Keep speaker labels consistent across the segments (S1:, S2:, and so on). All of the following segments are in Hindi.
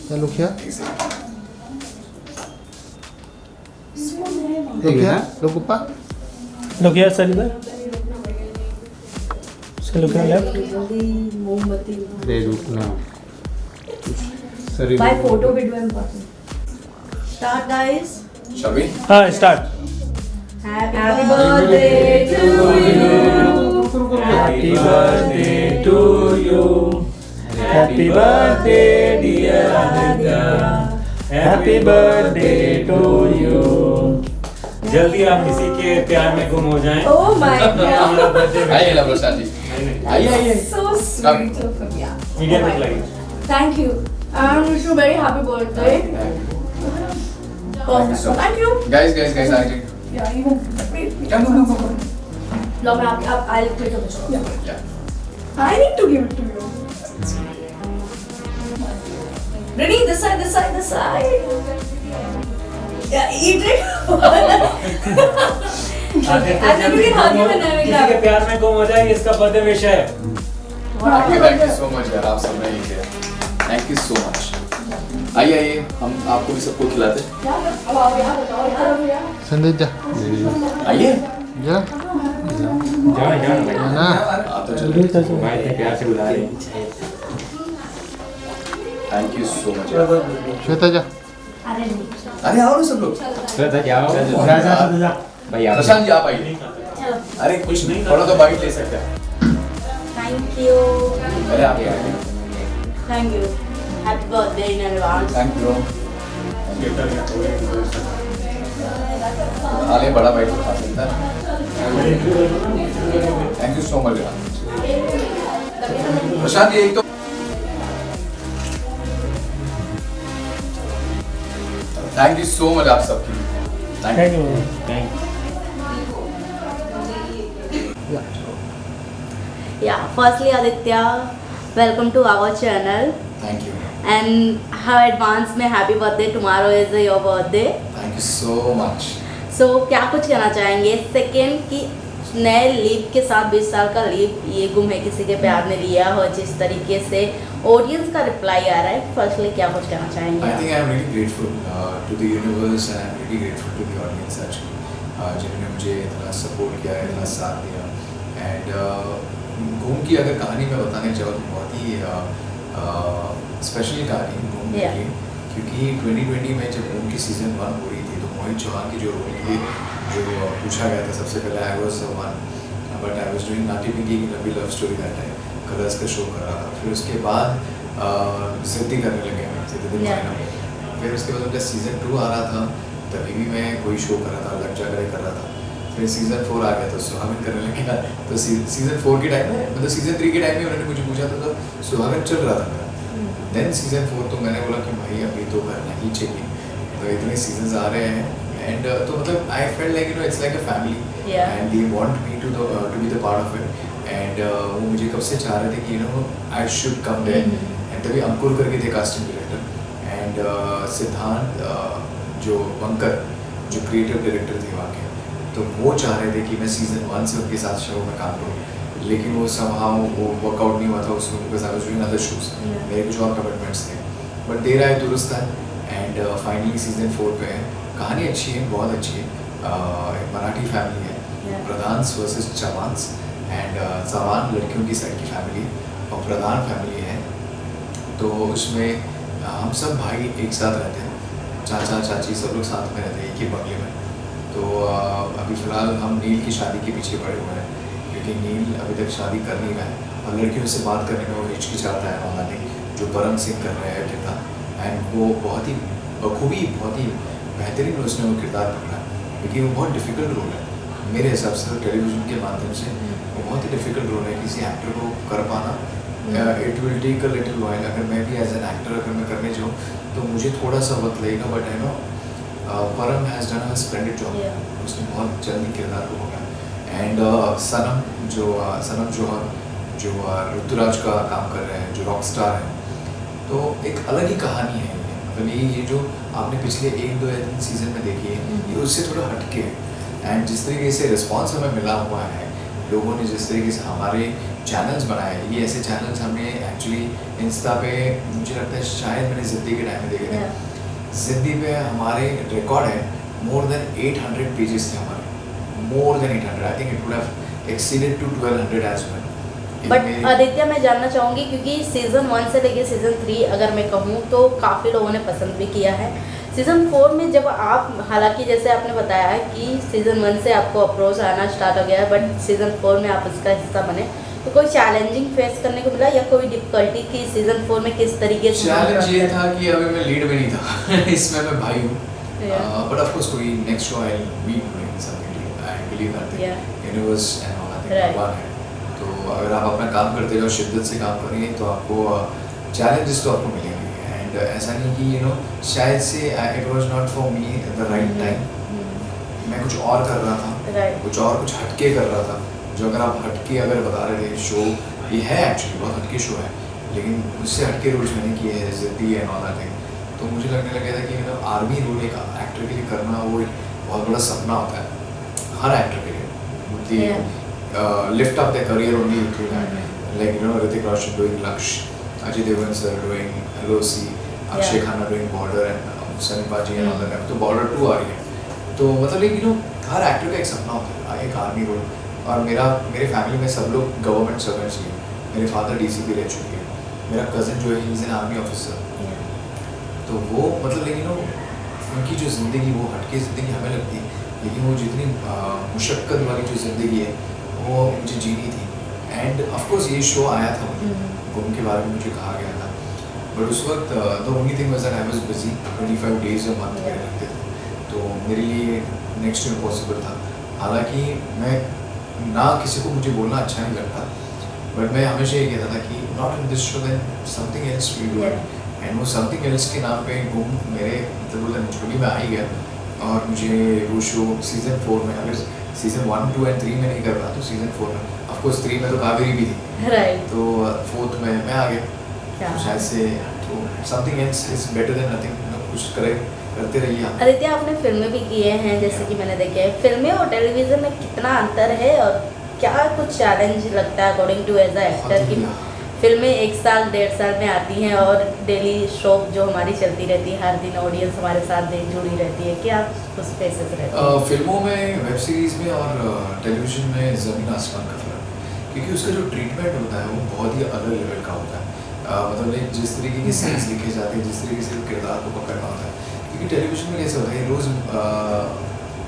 S1: Yeah, look here. Look here. Look Uppa.
S2: Look here, Saliba. So look here left.
S3: They look now.
S4: By photo video important. Start guys.
S5: Shall we?
S2: Start.
S4: Happy birthday to you.
S2: Happy birthday to you. Happy birthday, dear Aditya. Happy birthday to you.
S6: जल्दी आप किसी के प्यार में गुम हो जाएं।
S4: Oh my God.
S5: आइए लव प्रसाद जी, आइए
S4: So sweet of him. Yeah.
S6: Media तक लगी।
S4: Thank you. And wish you a very happy birthday.
S5: so
S4: Thank you.
S5: guys आइए।
S4: Yeah, you
S5: Come.
S4: Love up. I'll take a picture.
S5: Yeah.
S4: I need to give it to you. Ready? This side. Yeah, eat it.
S6: किसी के प्यार में गुम हो जाए, इसका बर्थडे विश है।
S5: Thank you so much यार, आप सबने ये किया। Thank you so much। आइए हम आपको भी सबको खिलाते हैं।
S1: Sandeep जा.
S5: आइए।
S1: जा.
S3: जा
S1: ना.
S5: आप तो चलिए।
S3: भाई इतने प्यार से बुला रहे हैं।
S5: Thank you so much।
S1: Shweta जा.
S5: अरे आओ ना सब लोग।
S3: तो जाओ।
S6: जा।
S3: भाई आप
S5: प्रशांत जी आप आइए। अरे कुछ नहीं, थोड़ा तो बाइट ले सकते हैं।
S4: Thank you.
S5: अरे आप आइए।
S4: Thank you. Happy birthday in advance.
S5: Thank you। आले बड़ा बाइट उठा सकता है। Thank you so much यार। प्रशांत ये एक तो थैंक यू सो मच आप सबकी।
S2: Thank you.
S4: Yeah, firstly Aditya, welcome to our channel
S5: thank you.
S4: and her advance में happy birthday. Tomorrow is your birthday.
S5: Thank you so much.
S4: So क्या कुछ कहना चाहेंगे? सेकेंड की नए लीप के साथ 20 साल का लीप ये गुम है किसी के प्यार ने लिया हो, जिस तरीके से ऑडियंस का रिप्लाई आ रहा है, फर्स्टली क्या कुछ कहना चाहेंगे?
S5: I think I am really grateful to the universe and I am really grateful to the audience actually जिन्होंने मुझे इतना सपोर्ट किया, इतना साथ दिया एंड घूम की अगर कहानी मैं बताने चाहूँ तो बहुत ही स्पेशल कहानी घूम की, क्योंकि 2020 में जब घूम की सीजन 1 हो रही थी तो मोहित चौहान की जो रोल थी जो पूछा गया था सबसे पहले I was one but I was doing Naati Pinky की लंबी love story that time Colors का शो कर रहा था। फिर उसके बाद जिद्दी करने लगे मैं फिर उसके बाद जब सीज़न 2 आ रहा था तभी भी मैं कोई शो कर रहा था, लग जा कर रहा था। फिर सीज़न 4 आ गया तो सुहागन करने लगे ना, तो सीज़न 4 के टाइम में मतलब सीज़न 3 के टाइम में उन्होंने मुझे पूछा था तो सुहागन चल रहा था मेरा। देन सीज़न 4 तो मैंने बोला कि भाई अभी तो करना ही चाहिए, तो इतने सीजन्स आ रहे हैं एंड तो मतलब I felt like it's like a family and they want me to be the part of it and वो मुझे कब से चाह रहे थे कि I should come there and तभी अंकुर करके थे कास्टिंग डायरेक्टर एंड सिद्धांत जो बंकर जो क्रिएटिव डायरेक्टर थे वहाँ के, तो वो चाह रहे थे कि मैं सीज़न 1 से उनके साथ शो में काम करूँ, लेकिन वो somehow वो वर्कआउट नहीं हुआ था उसमें because I was doing other shows, मेरे कुछ और कमिटमेंट्स थे बट देर आए दुरुस्त है एंड फाइनली सीज़न 4 पे है। कहानी अच्छी है, बहुत अच्छी है। मराठी फैमिली है, प्रधान वर्सेस चवान्स एंड चवान लड़कियों की साइड की फैमिली और प्रधान फैमिली है, तो उसमें हम सब भाई एक साथ रहते हैं, चाचा चाची सब लोग साथ में रहते हैं एक ही बंगले में। तो अभी फ़िलहाल हम नील की शादी के पीछे पड़े हुए हैं क्योंकि नील अभी तक शादी कर नहीं रहा है और लड़कियों से बात करने में वो हिचकिचाता है ऑनलाइन, जो परम सिंह कर रहे हैं किरदार एंड वो बहुत ही बखूबी बहुत ही बेहतरीन उसने वो किरदार पकड़ा क्योंकि वो बहुत डिफ़िकल्ट रोल है मेरे हिसाब से। टेलीविज़न के माध्यम से वो बहुत ही डिफ़िकल्ट रोल है किसी एक्टर को कर पाना। It will take a little while, अगर मैं भी एज एन एक्टर अगर मैं करने जाऊँ तो मुझे थोड़ा सा वक्त लगेगा बट आई नो परम has done a splendid job, उसने बहुत जल्दी किरदार को पकड़ा एंड सनम जौहर जो ऋतुराज का काम कर रहे हैं जो रॉक स्टार हैं, तो एक अलग ही कहानी है। मतलब ये जो आपने पिछले 1, 2 या 3 सीज़न में देखी है ये उससे थोड़ा हटके है एंड जिस तरीके से रिस्पॉन्स हमें मिला हुआ है लोगों ने जिस तरीके से हमारे चैनल्स बनाए, ये ऐसे चैनल्स हमने एक्चुअली इंस्टा पे, मुझे लगता है शायद मैंने ज़िद्दी के टाइम में देखे थे। ज़िद्दी पे हमारे रिकॉर्ड है मोर देन 800 पेजेस थे हमारे, more than 800। I think it would have exceeded to 1200 as well.
S4: But Aditya, मैं जानना चाहूँगी क्योंकि सीज़न 1 से लेके सीज़न 3 अगर मैं कहूँ तो काफ़ी लोगों ने पसंद भी किया है। सीज़न 4 में जब आप, हालांकि जैसे आपने बताया है कि सीज़न 1 से आपको अप्रोच आना स्टार्ट हो गया है, बट सीज़न 4 में आप इसका हिस्सा बने, तो कोई चैलेंजिंग फेस करने को मिला या कोई डिफिकल्टी की सीज़न 4 में किस तरीके से?
S5: चैलेंज ये था कि अभी मैं लीड में नहीं था इसमें मैं भाई हूँ, बट ऑफ कोर्स कोई next show I be doing something, I believe that universe and all that भगवान है। तो अगर आप अपना काम करते रहो, शिद्दत से काम करेंगे तो आपको चैलेंजेस तो आपको मिलेंगे। एंड ऐसा नहीं कि यू नो शायद से it was not for me at the right time, मैं कुछ और कर रहा था, कुछ हटके कर रहा था। जो अगर आप हटके अगर बता रहे थे शो, ये है एक्चुअली बहुत हटके शो है, लेकिन उससे हटके रोल्स मैंने किए हैं, ज़िद्दी एंड ऑल दैट थिंग। तो मुझे लगने लगा था कि आर्मी रोल एक एक्टर के लिए करना वो एक बहुत बड़ा सपना होता है हर एक्टर के लिए। Lift up their career only through that, like you know Hrithik Roshan doing Laksh, Ajay Devgn sir doing LOC, Akshay Khanna doing Border and Sunny Baji and all that. तो Border 2 आ रही है, तो मतलब like you know her actor का एक सपना होता है एक आर्मी रोल। और मेरे फैमिली में सब लोग गवर्नमेंट सर्वेंट्स हैं। मेरे फादर DCP रह चुके हैं, मेरा कज़न जो है he is an army officer. तो वो मतलब like you know उनकी जो ज़िंदगी वो हटके ज़िंदगी हमें लगती है, लेकिन वो जितनी मुशक्क़त वाली जो ज़िंदगी है वो मुझे जीनी थी। एंड ऑफकोर्स ये शो आया था, गुम के बारे में मुझे कहा गया था, बट उस वक्त the only thing was that I was busy 25 days a month मेरे लगते थे, तो मेरे लिए नेक्स्ट इम्पॉसिबल था। हालांकि मैं ना किसी को मुझे बोलना अच्छा नहीं लगता, बट मैं हमेशा ये कहता था कि not in this show then something else we do. And वो समथिंग एल्स के नाम पे गुम मेरे मतलब झोली में आ ही गया। और मुझे वो शो सीज़न 4 में, अगर सीज़न 1, 2 एंड 3 में नहीं कर पाया तो सीज़न 4 में, ऑफ कोर्स 3 में तो कावेरी भी थी,
S4: राइट,
S5: तो 4th में मैं आ गया। तो शायद से तो something else is better than nothing, कुछ करते रहिए आप।
S4: आदित्य, आपने फिल्में भी किए हैं जैसे कि मैंने देखे हैं, फिल्में और टेलीविज़न में कितना अंतर है और क्या कुछ चैलेंज लगता है according to as a actor की? फिल्में 1 साल 1.5 साल में आती हैं और डेली शो जो हमारी चलती रहती है, हर दिन ऑडियंस हमारे साथ जुड़ी रहती है, क्या कुछ फेसेस रहते हैं?
S5: फिल्मों में, वेब सीरीज़ में और टेलीविज़न में ज़मीन आसमान का फ़र्क, क्योंकि उसका जो ट्रीटमेंट होता है वो बहुत ही अलग लेवल का होता है। मतलब जिस तरीके की सीन्स लिखे जाते हैं, जिस तरीके से किरदार को पकड़ना होता है, क्योंकि टेलीविज़न में कैसे होता है रोज़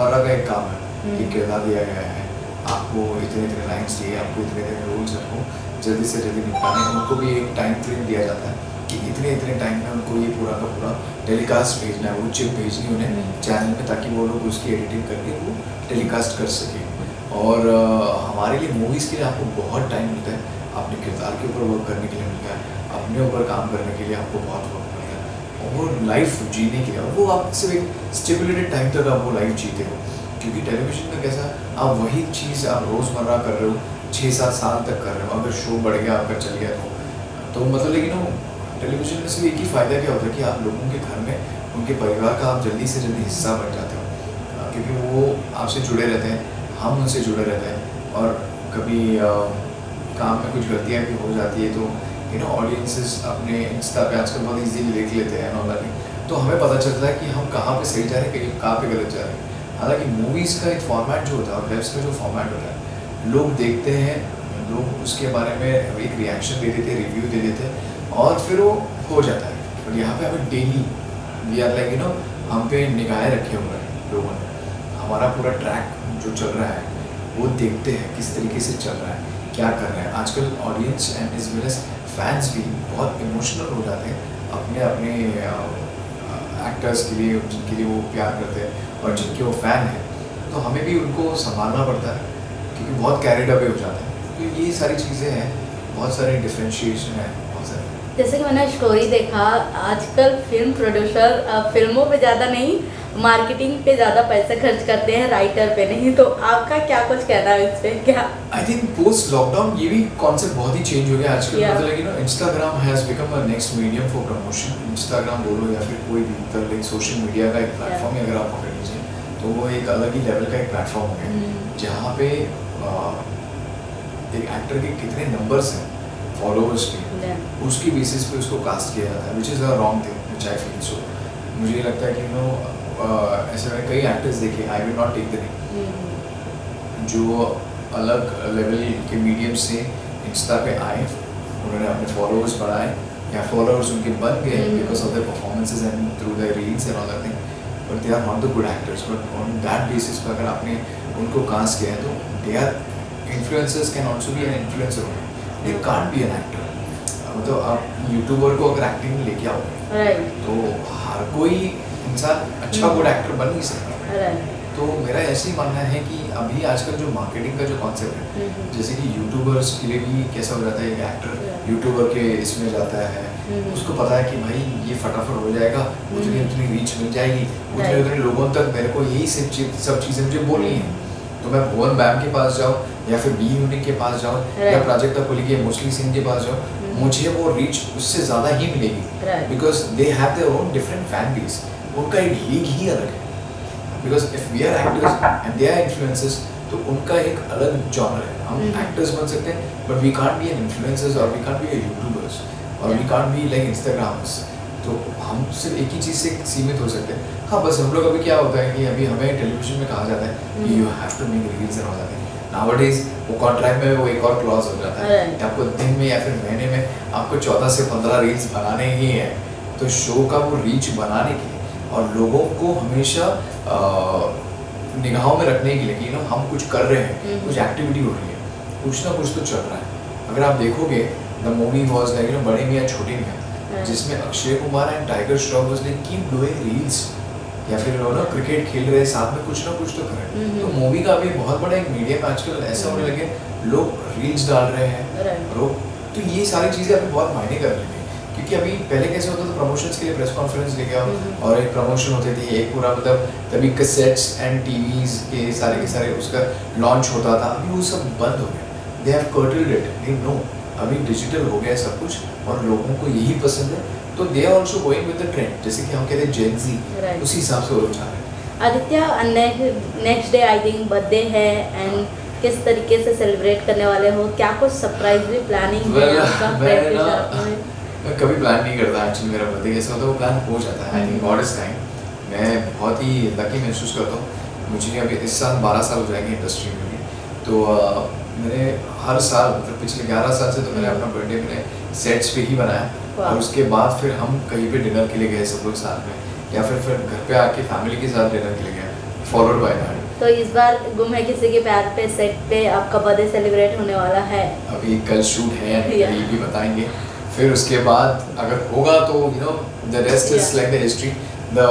S5: मर्रा का एक काम है कि किरदार दिया गया है, आपको इतने लाइन्स चाहिए, आपको इतने रोल्स आपको जल्दी से जल्दी निपटाने, उनको भी एक टाइम फ्रेम दिया जाता है कि इतने टाइम में उनको ये पूरा का पूरा टेलीकास्ट भेजना है, वो चिप भेजनी उन्हें चैनल में, ताकि वो लोग उसकी एडिटिंग करके वो टेलीकास्ट कर सकें। और हमारे लिए मूवीज़ के लिए आपको बहुत टाइम मिलता है, अपने किरदार के ऊपर वर्क करने के लिए मिलता है, अपने ऊपर काम करने के लिए आपको बहुत वक्त मिलता है, और वो लाइफ जीने के लिए, वो आप सिर्फ एक स्टिपुलेटेड टाइम तक आप वो लाइफ जीते हो। क्योंकि टेलीविज़न में कैसा, आप वही चीज़ आप रोज़मर्रा कर रहे हो, 6-7 साल तक कर रहे हो, अगर शो बढ़ गया, आपका चल गया तो मतलब लेकिन वो टेलीविज़न में सिर्फ एक ही फ़ायदा क्या होता है कि आप लोगों के घर में, उनके परिवार का आप जल्दी से जल्दी हिस्सा बन जाते हो, क्योंकि वो आपसे जुड़े रहते हैं, हम उनसे जुड़े रहते हैं। और कभी काम में कुछ गलतियाँ भी हो जाती है तो ऑडियंसेस अपने इंस्टा पे आजकल बहुत ईजीली देख लेते हैं ऑनलाइन, तो हमें पता चलता है कि हम कहाँ पे सही जा रहे हैं, कहीं कहाँ पे गलत जा रहे हैं। हालांकि मूवीज़ का एक फॉर्मेट जो होता है और वेब्स का जो फॉर्मेट होता है, लोग देखते हैं, लोग उसके बारे में एक रिएक्शन दे देते हैं, रिव्यू दे देते हैं, और फिर वो हो जाता है। और यहाँ पे हमें डेली वी आर लाइक हम पे निगाहें रखे हुए हैं लोगों ने, हमारा पूरा ट्रैक जो चल रहा है वो देखते हैं किस तरीके से चल रहा है, क्या कर रहे हैं। आजकल audience and as well as fans भी बहुत इमोशनल हो जाते हैं अपने एक्टर्स के लिए, जिनके लिए वो प्यार करते हैं और जिनके वो फ़ैन हैं, तो हमें भी उनको संभालना पड़ता है क्योंकि बहुत कैरिड अवे हो जाते हैं। तो ये सारी चीज़ें हैं, बहुत सारे डिफ्रेंशिएशन है, बहुत सारे।
S4: जैसे कि मैंने स्टोरी देखा, आजकल फिल्म प्रोड्यूसर फिल्मों पे ज़्यादा नहीं, मार्केटिंग पे ज़्यादा पैसे खर्च करते हैं, राइटर पे नहीं। तो आपका क्या कुछ कहना है इस पर? क्या
S5: आई थिंक पोस्ट लॉकडाउन ये भी कॉन्सेप्ट बहुत ही चेंज हो गया आजकल। मतलब Instagram has become a next medium for promotion. Instagram बोलो या फिर कोई भी मतलब सोशल मीडिया का एक प्लेटफॉर्म अगर आप पकड़ लीजिए, तो वो एक अलग ही लेवल का एक प्लेटफॉर्म हो गया, जहाँ पे एक एक्टर के कितने नंबर्स हैं फॉलोअर्स के, उसकी बेसिस पे उसको कास्ट किया जाता है, which is a wrong thing, which I feel so. मुझे ये लगता है कि ऐसे मैंने कई एक्टर्स देखे, I will not take the name, जो अलग लेवल के मीडियम से इंस्टा पे आए, उन्होंने अपने फॉलोअर्स बढ़ाए या फॉलोअर्स उनके बन गए because of the performances and through the reels and all that thing, but they are not the good actors. But on that basis पर अगर आपने उनको कास्ट किया है तो they are influencers, can also be an influencer, they can't be an actor. मतलब आप यूट्यूबर को अगर एक्टिंग में लेके आओगे तो हर कोई इंसान अच्छा गुड एक्टर बन नहीं सकता। तो मेरा ऐसे ही मानना है कि अभी आजकल जो मार्केटिंग का जो कॉन्सेप्ट है, जैसे कि यूट्यूबर्स के लिए भी कैसा हो जाता है कि एक्टर यूट्यूबर के इसमें जाता है, उसको पता है कि भाई ये फटाफट हो जाएगा, उतनी रीच मिल जाएगी, उतने लोगों तक मेरे को यही सब चीज़ें मुझे बोलनी है, तो मैं भुवन बैम के पास जाऊँ या फिर बी यूनिक के पास जाऊँ या प्राजक्ता कोहली के मोस्टली सिंह के पास जाऊँ, मुझे वो रीच उससे ज़्यादा ही मिलेगी, because they have their own different fan base, उनका एक लीग ही अलग है। Because if we are actors and they are influencers, तो उनका एक अलग जॉनर है। हम एक्टर्स बन सकते हैं but we can't be an influencers और वी कांट बी यूट्यूबर्स और we can't be like Instagrammers. तो हम सिर्फ एक ही चीज़ से सीमित हो सकते हैं। हाँ, बस हम लोग अभी क्या होता है कि अभी हमें टेलीविजन में कहा जाता है कि you have to make reels and all that. Nowadays वो कॉन्ट्रैक्ट में वो एक और क्लॉज हो जाता है कि आपको दिन में या फिर महीने में आपको 14 से 15 रील्स बनाने ही है। तो शो का वो रीच बनाने के लिए और लोगों को हमेशा निगाहों में रखने के लिए कि हम कुछ कर रहे हैं, कुछ एक्टिविटी हो रही है, कुछ ना कुछ तो चल रहा है। अगर आप देखोगे द मूवी वॉज लाइक बड़े मियाँ छोटे मियाँ, जिसमें Akshay Kumar and tiger Shroff was like keep doing reels, या फिर क्रिकेट खेल रहे साथ में कुछ ना कुछ तो करें। तो मूवी का भी बहुत बड़ा एक मीडियम आजकल ऐसा होने लगे, लोग रील्स डाल रहे हैं लोग, तो ये सारी चीज़ें अभी बहुत मायने कर रही है। क्योंकि अभी पहले कैसे होता था, प्रमोशंस के लिए प्रेस कॉन्फ्रेंस लेके आओ और एक प्रमोशन होती थी, एक पूरा मतलब तभी कैसेट्स एंड टीवीज के सारे उसका लॉन्च होता था। अभी वो सब बंद हो गया, they have curtailed it, they know अभी डिजिटल हो गया सब कुछ और लोगों को यही पसंद है, तो they are also going with the trend, जैसे कि हम कहते हैं जेन ज़ी, उसी हिसाब से वो लोग जा रहे हैं।
S4: Aditya, next day I think birthday है एंड किस तरीके से सेलिब्रेट करने वाले हो, क्या कुछ सरप्राइज भी प्लानिंग है आपका?
S5: मैं कभी प्लान नहीं करता एक्चुअली, मेरा बर्थडे कैसा होता है वो प्लान हो जाता है। I think God is kind. मैं बहुत ही लकी महसूस करता हूँ। मुझे अभी इस साल 12 साल हो जाएंगे इंडस्ट्री में भी, तो मैंने हर साल मतलब पिछले 11 साल से तो मैंने अपना बर्थडे मैंने सेट्स पे ही बनाया और उसके बाद फिर हम कहीं पे डिनर के लिए गए सब लोग साथ में, या फिर घर पे आके फैमिली के साथ डिनर के लिए गए, फॉलोड बाय दैट।
S4: तो इस बार गुम है किसी के प्यार पे सेट पे आपका बर्थडे सेलिब्रेट होने वाला है?
S5: अभी कल शूट है, ये भी बताएंगे। फिर उसके बाद अगर होगा तो the rest is like the history, the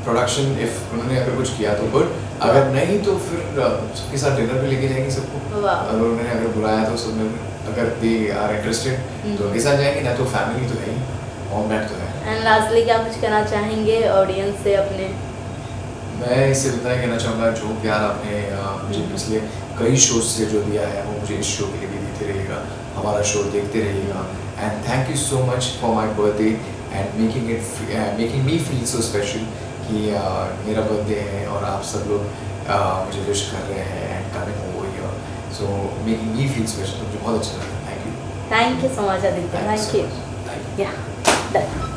S5: production, if उन्होंने अगर कुछ किया तो गुड, अगर नहीं तो फिर सबके साथ डिनर पे लेके जाएंगे सबको। अगर उन्होंने अगर बुलाया तो सब में अगर दे आर इंटरेस्टेड तो उनके साथ जाएंगे, ना तो फैमिली तो है ही, होम डेट तो है।
S4: एंड लास्टली क्या कुछ कहना चाहेंगे ऑडियंस से अपने? मैं
S5: इससे इतना ही कहना चाहूँगा, जो प्यार आपने मुझे पिछले कई शोज से जो दिया है वो मुझे इस शो के लिए भी देते रहिएगा, हमारा शो देखते रहिएगा। And thank you so much for my birthday and making me feel so special कि मेरा बर्थडे है और आप सब लोग मुझे विश कर रहे हैं and coming over here, so making me feel special. मुझे बहुत अच्छा लगा। Thank you
S4: so much Aditya, thank you.
S5: Thank you.
S4: या डन।